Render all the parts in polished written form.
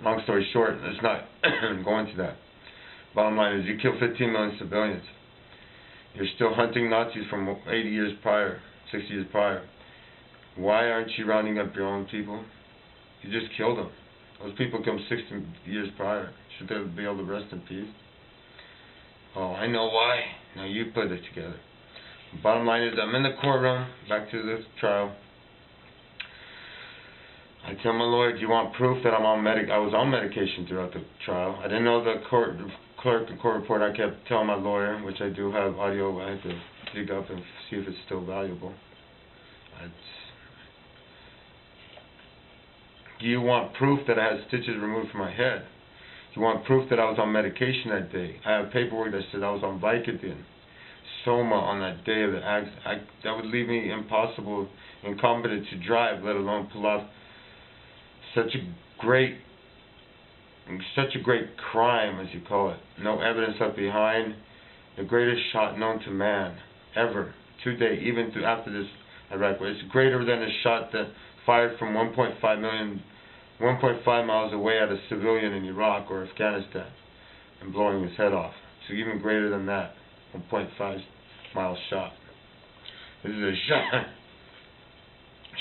Long story short, it's not going to that. Bottom line is you kill 15 million civilians. You're still hunting Nazis from 80 years prior, 60 years prior. Why aren't you rounding up your own people? You just killed them. Those people come 60 years prior. Should they be able to rest in peace? Oh, I know why. Now you put it together. Bottom line is I'm in the courtroom, back to the trial. I tell my lawyer, do you want proof that I was on medication throughout the trial? I didn't know the clerk and court report. I kept telling my lawyer, which I do have audio, I had to dig up and see if it's still valuable. Do you want proof that I had stitches removed from my head? Do you want proof that I was on medication that day? I have paperwork that said I was on Vicodin, Soma on that day of the accident. That would leave me incompetent to drive, let alone pull off such a great crime, as you call it. No evidence left behind. The greatest shot known to man ever to date, even after this Iraq war. It's greater than a shot that fired from 1.5 miles away at a civilian in Iraq or Afghanistan and blowing his head off. So even greater than that, 1.5 mile shot. This is a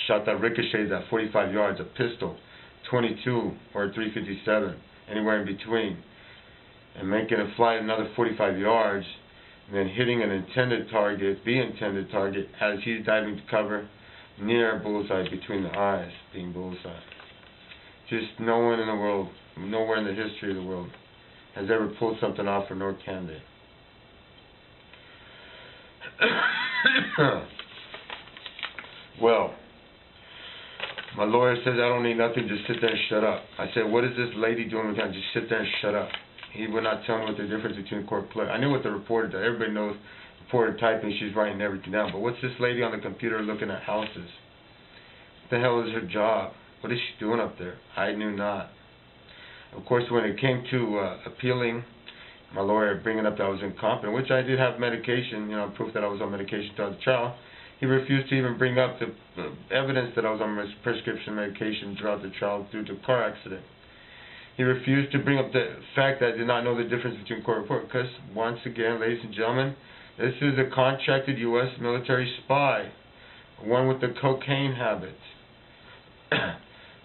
shot that ricochets at 45 yards, a pistol, 22 or 357, anywhere in between, and making a flight another 45 yards, and then hitting the intended target as he's diving to cover near bullseye between the eyes, being bullseye. Just no one in the world, nowhere in the history of the world, has ever pulled something off, or nor can they. Well, my lawyer says I don't need nothing, just sit there and shut up. I said, what is this lady doing with that? Just sit there and shut up. He would not tell me what the difference between court clerk. I knew what the reporter did. Everybody knows reporter typing, she's writing everything down. But what's this lady on the computer looking at houses? What the hell is her job? What is she doing up there? I knew not. Of course, when it came to appealing, my lawyer bringing up that I was incompetent, which I did have medication, proof that I was on medication throughout the trial. He refused to even bring up the evidence that I was on prescription medication throughout the trial due to a car accident. He refused to bring up the fact that I did not know the difference between court report, because, once again, ladies and gentlemen, this is a contracted U.S. military spy, one with the cocaine habit,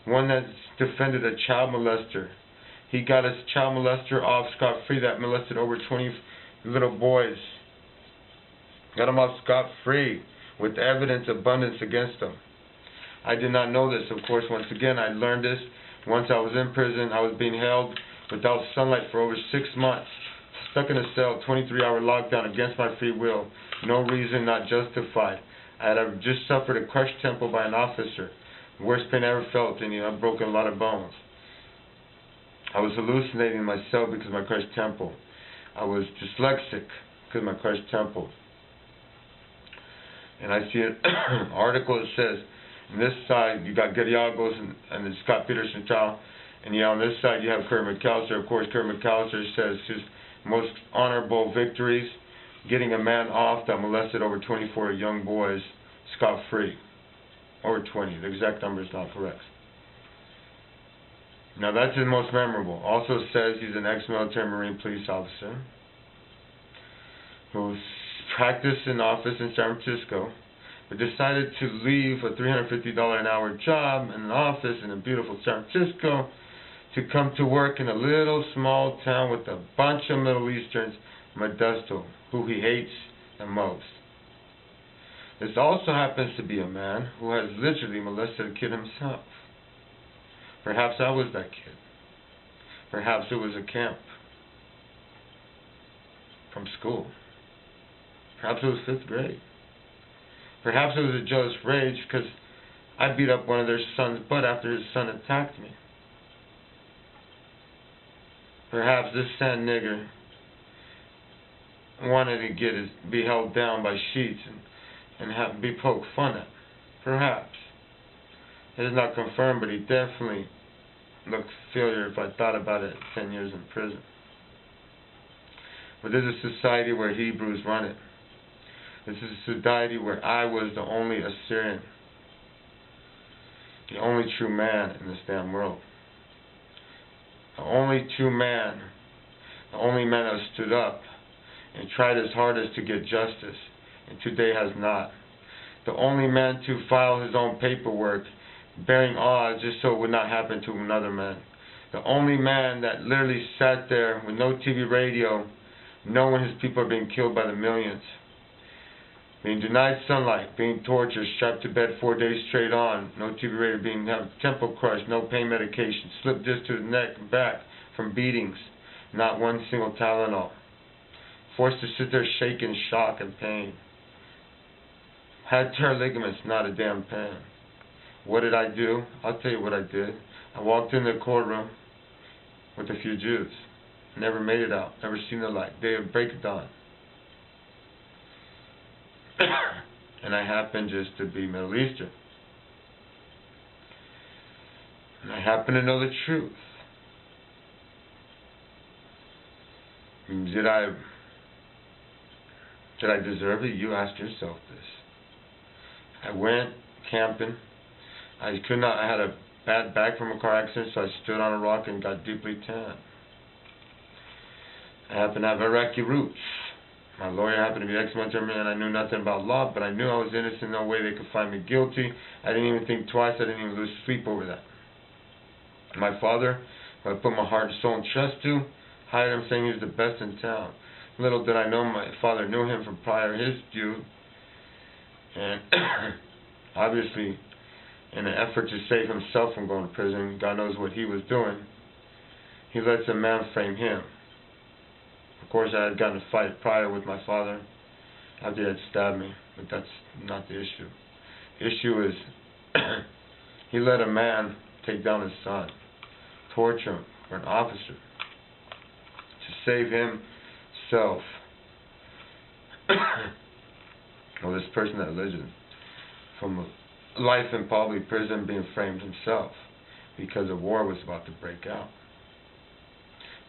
one that's defended a child molester. He got his child molester off scot-free that molested over 20 little boys. Got him off scot-free with evidence abundance against him. I did not know this, of course. Once again, I learned this once I was in prison. I was being held without sunlight for over 6 months, stuck in a cell, 23-hour lockdown against my free will. No reason, not justified. I had just suffered a crushed temple by an officer. Worst pain I ever felt, and I've broken a lot of bones. I was hallucinating in my cell because of my crushed temple. I was dyslexic because of my crushed temple. And I see an article that says, on this side you got Gallegos and the Scott Peterson trial, and on this side you have Kurt McAllister. Of course, Kurt McAllister says his most honorable victories, getting a man off that molested over 24 young boys scot-free. Over 20. The exact number is not correct. Now that's his most memorable. Also says he's an ex-military Marine police officer who practiced in office in San Francisco, but decided to leave a $350 an hour job in an office in a beautiful San Francisco to come to work in a little small town with a bunch of Middle Easterns, Modesto, who he hates the most. This also happens to be a man who has literally molested a kid himself. Perhaps I was that kid. Perhaps it was a camp from school. Perhaps it was 5th grade. Perhaps it was a jealous rage because I beat up one of their sons' butt after his son attacked me. Perhaps this sad nigger wanted to be held down by sheets and be poked fun at. Perhaps. It is not confirmed, but he definitely looked failure if I thought about it 10 years in prison. But this is a society where Hebrews run it. This is a society where I was the only Assyrian, the only true man in this damn world. the only true man, the only man that stood up and tried his hardest to get justice, and today has not. The only man to file his own paperwork, bearing odds just so it would not happen to another man. The only man that literally sat there with no TV, radio, knowing his people are being killed by the millions, being denied sunlight, being tortured, strapped to bed 4 days straight on, no TV, radio, being temple crushed, no pain medication, slipped disc to the neck and back from beatings, not one single Tylenol, forced to sit there shaking, shock, and pain. Had tear ligaments, not a damn pain. What did I do? I'll tell you what I did. I walked in the courtroom with a few Jews. Never made it out. Never seen the light. Day of break of dawn. And I happened just to be Middle Eastern. And I happen to know the truth. Did I deserve it? You ask yourself this. I went camping. I had a bad back from a car accident, so I stood on a rock and got deeply tan. I happen to have Iraqi roots. My lawyer happened to be ex-military man. I knew nothing about law, but I knew I was innocent. No way they could find me guilty. I didn't even think twice. I didn't even lose sleep over that. My father, who I put my heart and soul and trust to, hired him saying he was the best in town. Little did I know my father knew him from prior his feud. And obviously, in an effort to save himself from going to prison, God knows what he was doing, he lets a man frame him. Of course, I had gotten a fight prior with my father after he had stabbed me, but that's not the issue. The issue is he let a man take down his son, torture him for an officer, to save himself. Well, this person that lives from a life in probably prison being framed himself because a war was about to break out.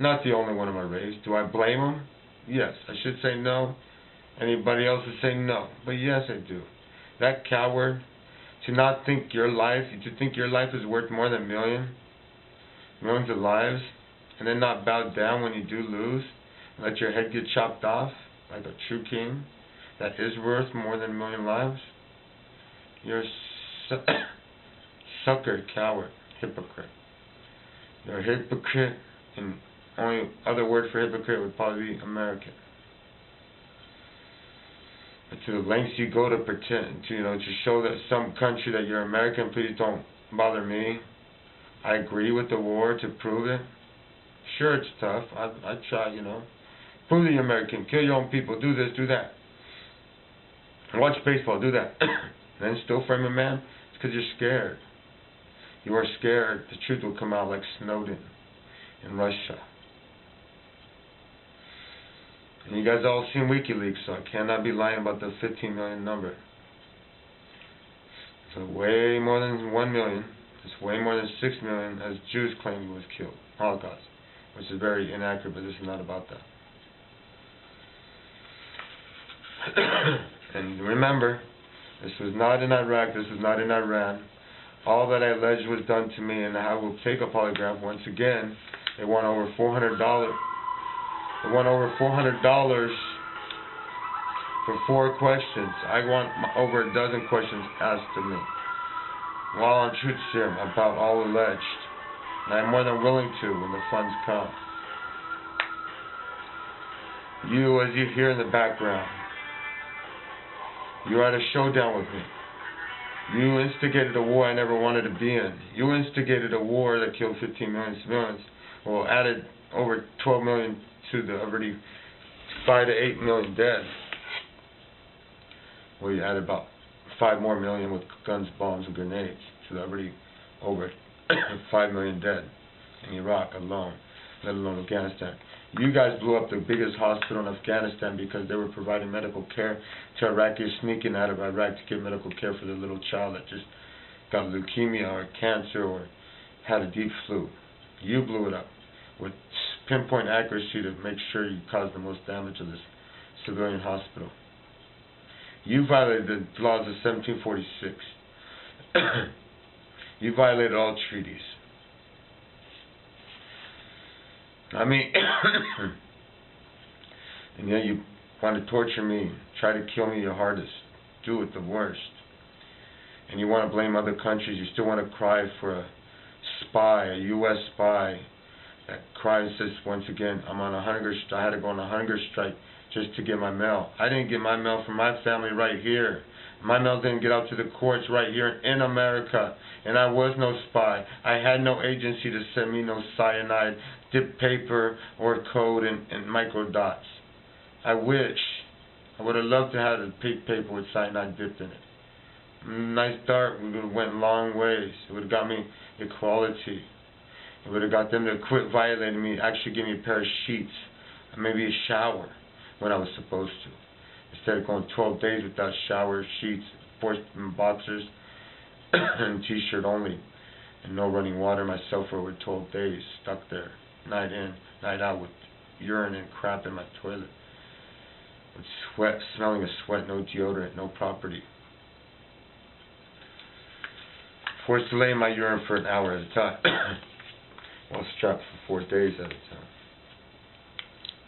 Not the only one of my race. Do I blame him? Yes. I should say no. Anybody else would say no. But yes, I do. That coward, to not think your life, to think your life is worth more than millions of lives, and then not bow down when you do lose, and let your head get chopped off like a true king, that is worth more than 1 million lives. You're a sucker, coward, hypocrite. You're a hypocrite, and only other word for hypocrite would probably be American. But to the lengths you go to pretend, to show that some country that you're American, please don't bother me. I agree with the war to prove it. Sure, it's tough. I try, Prove that you're American. Kill your own people. Do this, do that. Watch baseball. Do that. And then still frame a man? It's because you're scared. You are scared the truth will come out like Snowden in Russia. And you guys all seen WikiLeaks, so I cannot be lying about the 15 million number. So way more than 1 million. It's way more than 6 million, as Jews claim was killed. Holocaust. Which is very inaccurate, but this is not about that. And remember, this was not in Iraq, this was not in Iran. All that I alleged was done to me, and I will take a polygraph once again. They want over $400. They want over $400 for 4 questions. I want over a dozen questions asked of me while on truth serum about all alleged. And I'm more than willing to when the funds come. You, as you hear in the background, you are at a showdown with me. You instigated a war I never wanted to be in. You instigated a war that killed 15 million civilians, or added over 12 million to the already 5 to 8 million dead. Well, you added about 5 more million with guns, bombs, and grenades, so the already over 5 million dead in Iraq alone, let alone Afghanistan. You guys blew up the biggest hospital in Afghanistan because they were providing medical care to Iraqis sneaking out of Iraq to get medical care for their little child that just got leukemia or cancer or had a deep flu. You blew it up with pinpoint accuracy to make sure you caused the most damage to this civilian hospital. You violated the laws of 1746. You violated all treaties. I mean, and yet you want to torture me, try to kill me your hardest, do it the worst. And you want to blame other countries, you still want to cry for a spy, a U.S. spy, that cries says, once again, I'm on a hunger strike. I had to go on a hunger strike just to get my mail. I didn't get my mail from my family right here. My mail didn't get out to the courts right here in America. And I was no spy. I had no agency to send me no cyanide, dipped paper, or code and microdots. I wish. I would have loved to have a paper with cyanide dipped in it. Nice dart would have went long ways. It would have got me equality. It would have got them to quit violating me, actually give me a pair of sheets, and maybe a shower when I was supposed to. Instead of going 12 days without shower, sheets, boxers, and t-shirt only, and no running water myself for over 12 days, stuck there, night in, night out, with urine and crap in my toilet. With sweat, smelling of sweat, no deodorant, no property. Forced to lay in my urine for an hour at a time. While strapped for 4 days at a time.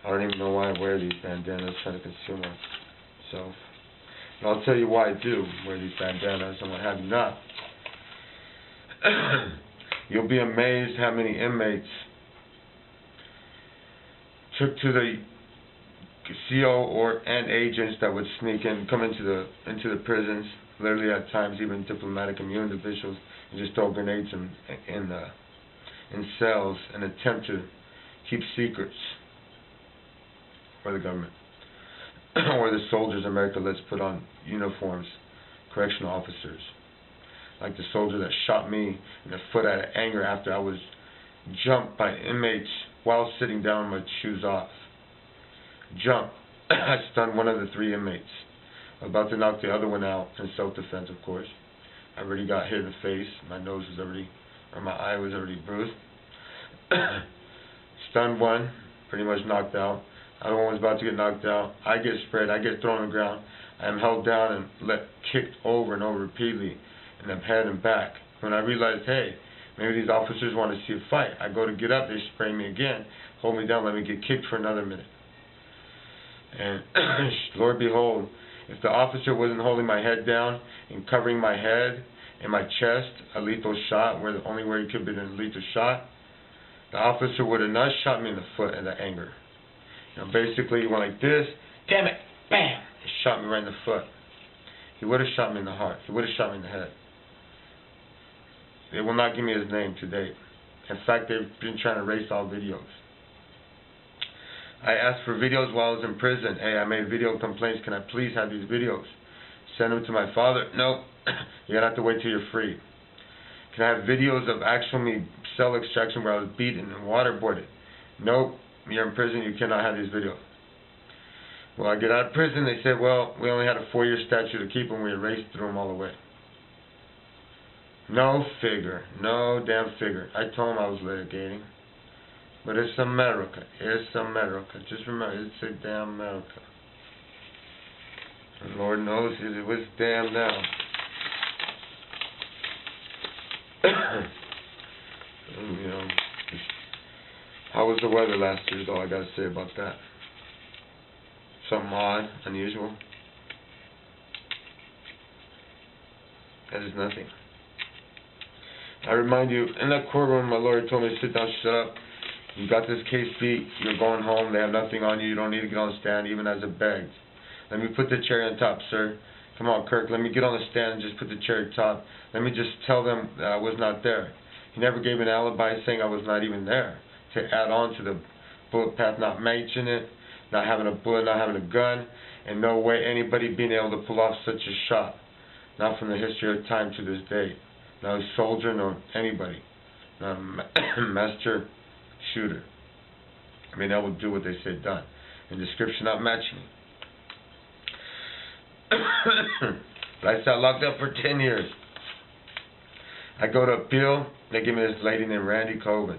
I don't even know why I wear these bandanas, trying to conceal myself. And I'll tell you why I do wear these bandanas and what have you not. You'll be amazed how many inmates took to the CO and agents that would sneak in, come into the prisons, literally at times even diplomatic immune officials, and just throw grenades in cells and attempt to keep secrets for the government or the soldiers America lets put on uniforms, correctional officers, like the soldier that shot me in the foot out of anger after I was jumped by inmates while sitting down with my shoes off. Jump. I stunned one of the 3 inmates, about to knock the other one out in self-defense, of course. I already got hit in the face. My nose was already, or my eye was already bruised. Stunned one, pretty much knocked out. Other one was about to get knocked out. I get sprayed. I get thrown on the ground. I am held down and kicked over and over repeatedly in the head and back. When I realized, hey, maybe these officers want to see a fight, I go to get up, they spray me again, hold me down, let me get kicked for another minute. And Lord behold, if the officer wasn't holding my head down and covering my head and my chest, a lethal shot, only where he could have been a lethal shot, the officer would have not shot me in the foot in the anger. You know, basically, he went like this, damn it, bam, and shot me right in the foot. He would have shot me in the heart. He would have shot me in the head. They will not give me his name to date. In fact, they've been trying to erase all videos. I asked for videos while I was in prison. Hey, I made video complaints. Can I please have these videos? Send them to my father? No. You're going to have to wait till you're free. Can I have videos of actual cell extraction where I was beaten and waterboarded? Nope. You're in prison. You cannot have these videos. Well, I get out of prison. They said, well, we only had a 4-year statute to keep them. We erased through them all the way. No figure. No damn figure. I told them I was litigating. But it's America. It's America. Just remember, it's a damn America. And Lord knows it was damn now. And, you know, how was the weather last year is all I got to say about that. Something odd, unusual. That is nothing. I remind you, in that courtroom, my lawyer told me to sit down, shut up. You got this case beat, you're going home, they have nothing on you, you don't need to get on the stand, even as a begged. Let me put the chair on top, sir. Come on, Kirk, let me get on the stand and just put the chair on top. Let me just tell them that I was not there. He never gave an alibi saying I was not even there. To add on to the bullet path, not mentioning it, not having a bullet, not having a gun, and no way anybody being able to pull off such a shot. Not from the history of time to this day. Not a soldier, nor anybody. Not a master shooter. Being able to do what they said done. And description not matching. But I sat locked up for 10 years. I go to appeal. They give me this lady named Randy Coben.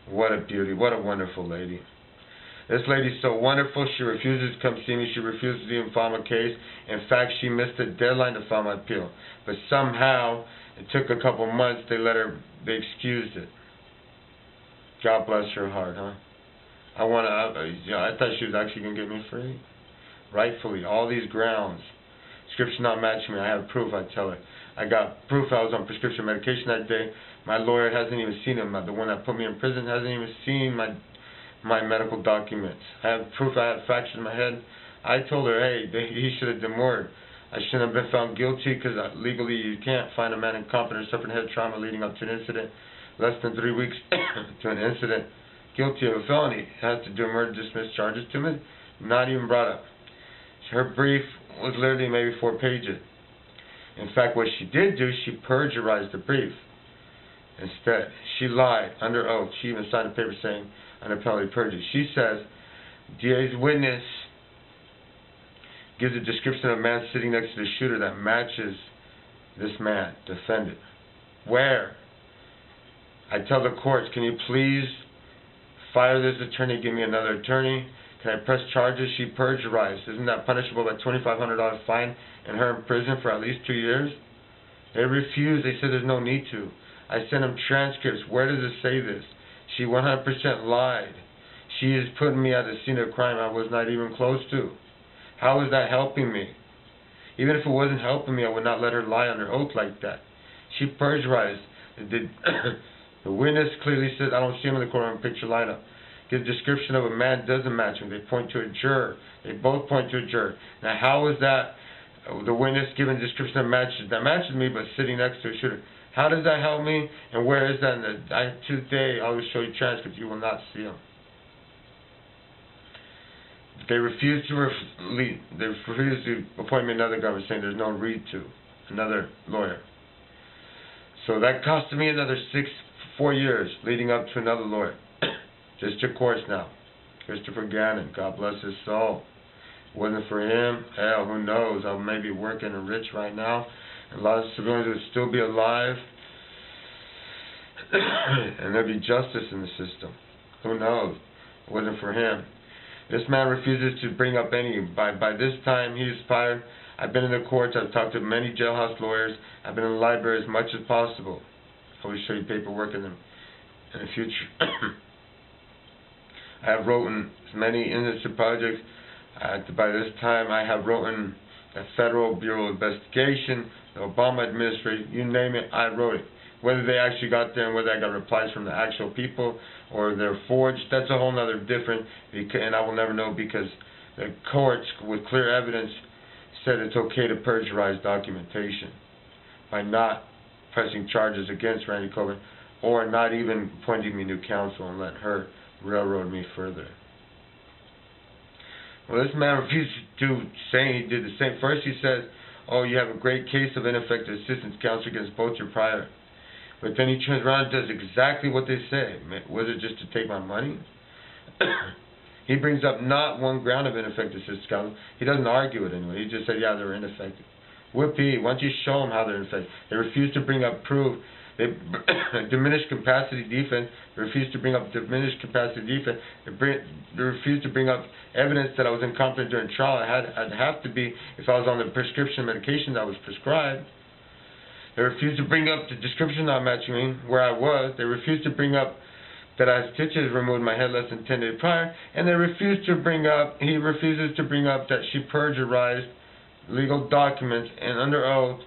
What a beauty. What a wonderful lady. This lady's so wonderful, she refuses to come see me. She refuses to even file my case. In fact, she missed the deadline to file my appeal. But somehow, it took a couple months, they excused it. God bless her heart, huh? I thought she was actually going to get me free. Rightfully, all these grounds. Prescription not matching me, I have proof, I tell her. I got proof I was on prescription medication that day. My lawyer hasn't even seen him. The one that put me in prison hasn't even seen my medical documents. I have proof I had fractures in my head. I told her, hey, he should have demurred. I shouldn't have been found guilty because legally you can't find a man incompetent or suffering head trauma leading up to an incident less than 3 weeks to an incident guilty of a felony. Has to demur dismiss charges to me. Not even brought up. Her brief was literally maybe 4 pages. In fact, what she did do, she plagiarized the brief. Instead, she lied under oath. She even signed a paper saying under penalty of perjury. She says, DA's witness gives a description of a man sitting next to the shooter that matches this man, defendant. Where? I tell the courts, can you please fire this attorney, give me another attorney? Can I press charges? She plagiarized. Isn't that punishable by $2,500 fine and her in prison for at least 2 years? They refused. They said there's no need to. I sent them transcripts. Where does it say this? She 100% lied. She is putting me at the scene of crime I was not even close to. How is that helping me? Even if it wasn't helping me, I would not let her lie under oath like that. She plagiarized. The witness clearly says, I don't see him in the courtroom picture lineup. Give description of a man doesn't match him. They point to a juror. They both point to a juror. Now, how is that the witness giving description that matches me, but sitting next to a shooter? How does that help me? And where is that? Today, I will show you transcripts. You will not see them. They refuse to appoint me another governor, saying there's no read to another lawyer. So that cost me another 4 years leading up to another lawyer. District courts now. Christopher Gannon, God bless his soul. Wasn't for him, hell, who knows? I may be working and rich right now. And a lot of civilians would still be alive. And there'd be justice in the system. Who knows? It wasn't for him. This man refuses to bring up any. By this time, he's fired. I've been in the courts. I've talked to many jailhouse lawyers. I've been in the library as much as possible. I will show you paperwork in the future. I have written many innocent projects. By this time, I have written the Federal Bureau of Investigation, the Obama administration, you name it, I wrote it. Whether they actually got there and whether I got replies from the actual people or they're forged, that's a whole other different, and I will never know because the courts, with clear evidence, said it's okay to plagiarize documentation by not pressing charges against Randy Coburn or not even appointing me new counsel and letting her railroad me further. Well, this man refused to say he did the same. First he says, oh, you have a great case of ineffective assistance counsel against both your prior. But then he turns around and does exactly what they say. Was it just to take my money? He brings up not one ground of ineffective assistance counsel. He doesn't argue it anyway. He just said, yeah, they're ineffective. Whoopee, why don't you show them how they're ineffective? They refuse to bring up proof. They diminished capacity defense. They refused to bring up diminished capacity defense. They refused to bring up evidence that I was incompetent during trial. I'd have to be if I was on the prescription medication that was prescribed. They refused to bring up the description not matching me where I was. They refused to bring up that I had stitches removed in my head less than 10 days prior. And he refuses to bring up that she plagiarized legal documents and under oath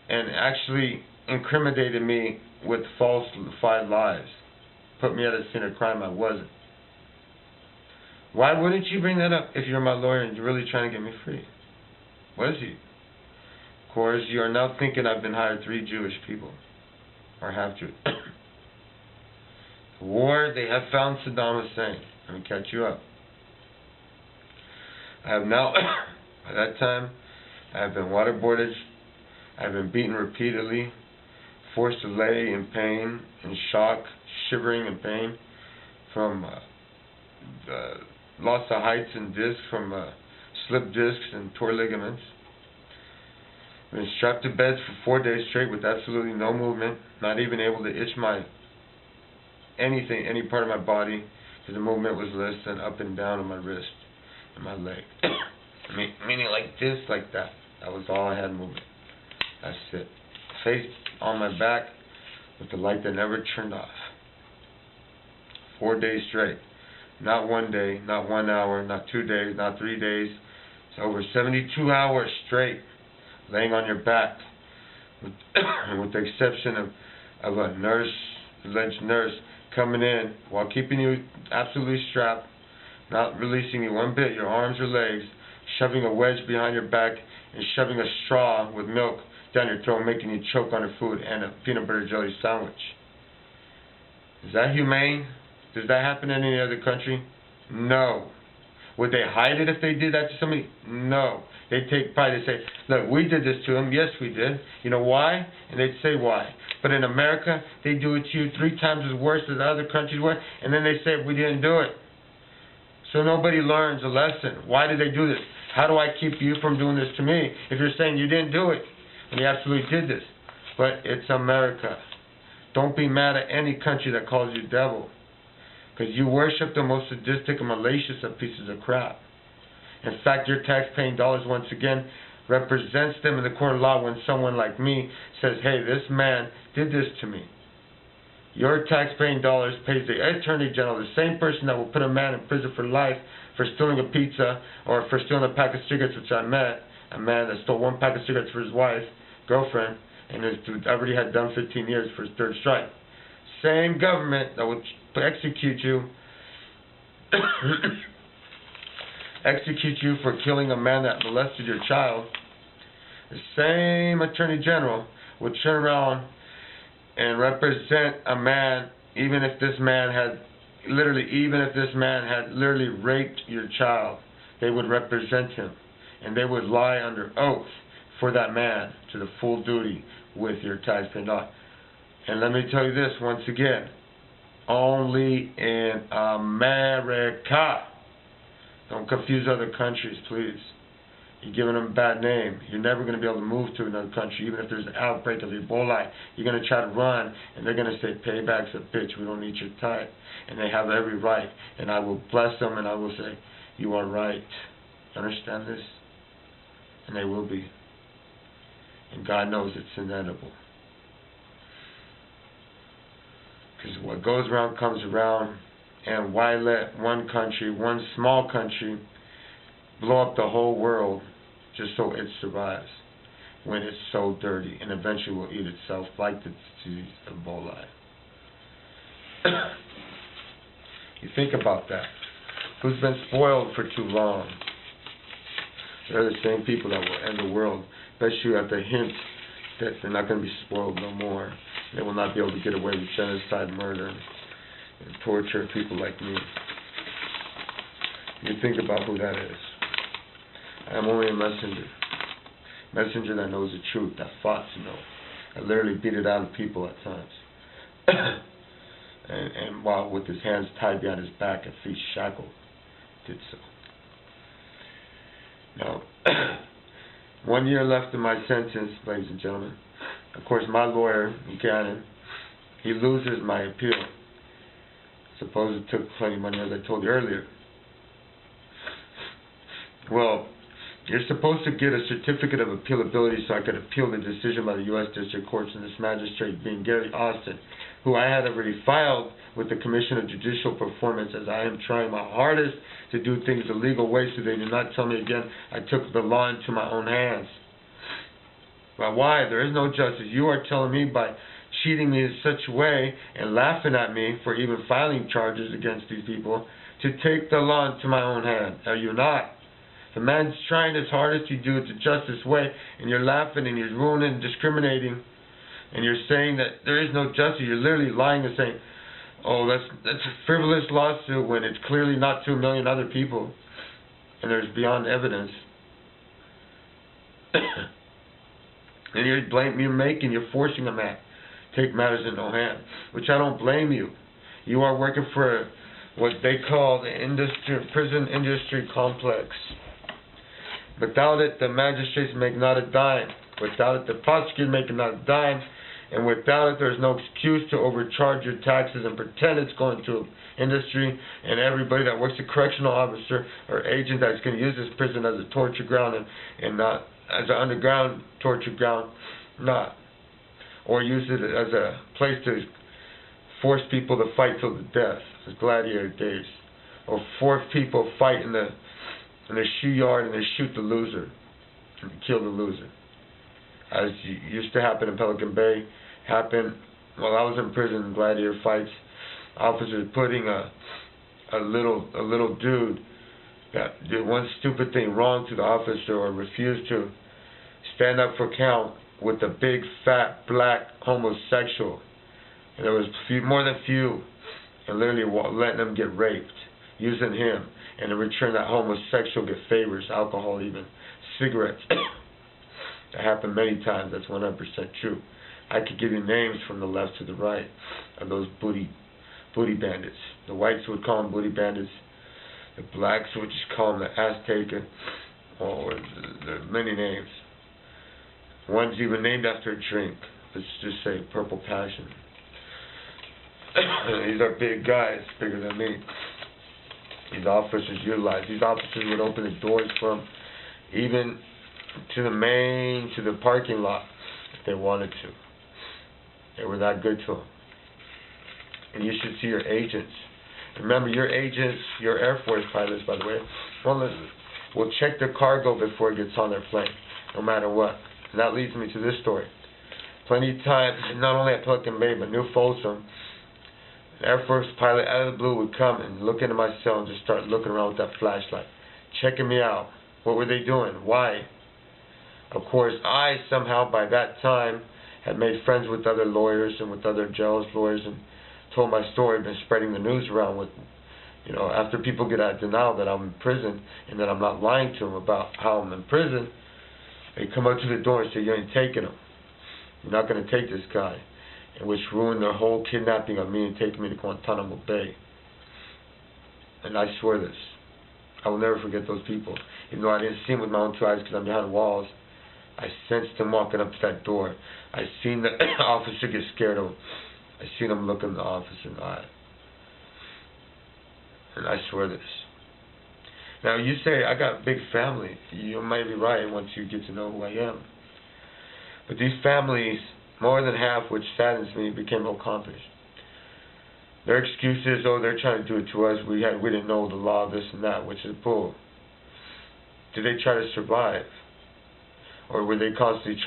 and actually incriminated me with falsified lies. Put me at a scene of crime I wasn't. Why wouldn't you bring that up if you're my lawyer and you're really trying to get me free? Was he? Of course, you are now thinking I've been hired 3 Jewish people. Or have to. War, they have found Saddam Hussein. Let me catch you up. I have now, by that time, I have been waterboarded. I have been beaten repeatedly, forced to lay in pain, in shock, shivering in pain from loss of heights and discs, from slipped discs and tore ligaments. I've been strapped to beds for 4 days straight with absolutely no movement, not even able to itch any part of my body, because the movement was less than up and down on my wrist and my leg. Meaning like this, like that. That was all I had movement. That's it. Face on my back with the light that never turned off. 4 days straight. Not 1 day, not 1 hour, not 2 days, not 3 days. It's over 72 hours straight, laying on your back, with, with the exception of a nurse, alleged nurse, coming in while keeping you absolutely strapped, not releasing you one bit, your arms or legs, shoving a wedge behind your back, and shoving a straw with milk down your throat, making you choke on her food and a peanut butter jelly sandwich. Is that humane? Does that happen in any other country? No. Would they hide it if they did that to somebody? No. They'd take pride. They'd say, look, we did this to him. Yes, we did. You know why? And they'd say why. But in America, they do it to you 3 times as worse as the other countries were, and then they say we didn't do it. So nobody learns a lesson. Why did they do this? How do I keep you from doing this to me if you're saying you didn't do it when you absolutely did this? But it's America. Don't be mad at any country that calls you devil, because you worship the most sadistic and malicious of pieces of crap. In fact, your tax-paying dollars once again represents them in the court of law when someone like me says, hey, this man did this to me. Your tax-paying dollars pays the Attorney General, the same person that will put a man in prison for life for stealing a pizza or for stealing a pack of cigarettes, which I met, a man that stole 1 pack of cigarettes for his wife, girlfriend, and has already had done 15 years for his 3rd strike. Same government that will execute you for killing a man that molested your child. The same Attorney General would turn around and represent a man, even if this man had literally raped your child. They would represent him, and they would lie under oath for that man to the full duty with your taxpaying dollars. And let me tell you this once again, only in America. Don't confuse other countries, please. You're giving them a bad name. You're never going to be able to move to another country. Even if there's an outbreak of Ebola, you're going to try to run, and they're going to say, payback's a bitch, we don't need your type. And they have every right. And I will bless them, and I will say, you are right. Understand this? And they will be. And God knows it's inevitable. Because what goes around comes around, and why let one country, one small country, blow up the whole world just so it survives when it's so dirty and eventually will eat itself like the disease of Ebola. You think about that. Who's been spoiled for too long? They're the same people that will end the world. Bet you at the hint that they're not going to be spoiled no more. They will not be able to get away with genocide, murder, and torture people like me. You think about who that is. I am only a messenger. Messenger that knows the truth, that fought, I literally beat it out of people at times. and while with his hands tied behind his back and feet shackled, did so. Now, 1 year left in my sentence, ladies and gentlemen. Of course, my lawyer, Buchanan, he loses my appeal. Suppose it took plenty of money, as I told you earlier. Well, you're supposed to get a certificate of appealability so I could appeal the decision by the U.S. District Courts and this magistrate being Gary Austin, who I had already filed with the Commission of Judicial Performance, as I am trying my hardest to do things the legal way so they do not tell me again I took the law into my own hands. But why? There is no justice. You are telling me by cheating me in such a way and laughing at me for even filing charges against these people to take the law into my own hand. Are you not? The man's trying his hardest to do it the justice way, and you're laughing and you're ruining and discriminating, and you're saying that there is no justice. You're literally lying and saying, oh, that's a frivolous lawsuit when it's clearly not 2 million other people, and there's beyond evidence. And you're forcing a man to take matters in no hand, which I don't blame you. You are working for what they call the prison industry complex. Without it, the magistrates make not a dime. Without it, the prosecutors make not a dime. And without it, there's no excuse to overcharge your taxes and pretend it's going to industry, and everybody that works a correctional officer or agent that's going to use this prison as a torture ground and not as an underground torture ground, not. Or use it as a place to force people to fight till the death, as gladiator days. or 4 people fight in the shoe yard and they shoot the loser and kill the loser. As used to happen in Pelican Bay, happened while I was in prison in gladiator fights. Officers putting a little dude that did one stupid thing wrong to the officer or refused to stand up for count with a big fat black homosexual. And there was more than few, and literally letting them get raped, using him, and in return that homosexual get favors, alcohol even, cigarettes. That happened many times. That's 100% true. I could give you names from the left to the right of those booty bandits. The whites would call them booty bandits. The blacks would just call them the ass taker. Or there are many names. One's even named after a drink. Let's just say Purple Passion. These are big guys, bigger than me. These officers utilize. These officers would open the doors for them, even to the parking lot, if they wanted to. They were that good to them. And you should see your agents. Remember, your agents, your Air Force pilots, by the way, will check their cargo before it gets on their plane, no matter what. And that leads me to this story. Plenty of times, not only at Pelican Bay, but New Folsom, an Air Force pilot out of the blue would come and look into my cell and just start looking around with that flashlight, checking me out. What were they doing? Why? Of course, I somehow, by that time, had made friends with other lawyers and with other jails lawyers and told my story, been spreading the news around with, after people get out of denial that I'm in prison and that I'm not lying to them about how I'm in prison, they come up to the door and say, you ain't taking him. You're not going to take this guy. And which ruined their whole kidnapping of me and taking me to Guantanamo Bay. And I swear this. I will never forget those people. Even though I didn't see them with my own 2 eyes because I'm behind walls, I sensed them walking up to that door. I seen the officer get scared of him. I seen him look in the officer in the eye. And I swear this. Now you say, I got a big family. You might be right once you get to know who I am. But these families, more than half, which saddens me, became accomplished. Their excuse is, they're trying to do it to us. We didn't know the law, this and that, which is bull. Did they try to survive? Or were they constantly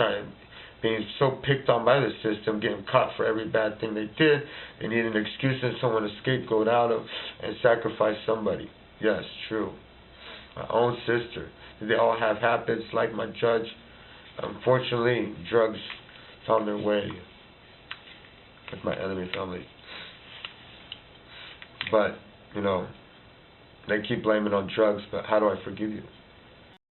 being so picked on by the system, getting caught for every bad thing they did? They needed an excuse and someone to scapegoat out of and sacrifice somebody. Yes, true. My own sister. Did they all have habits like my judge? Unfortunately, drugs found their way with my enemy family. But, they keep blaming on drugs, but how do I forgive you?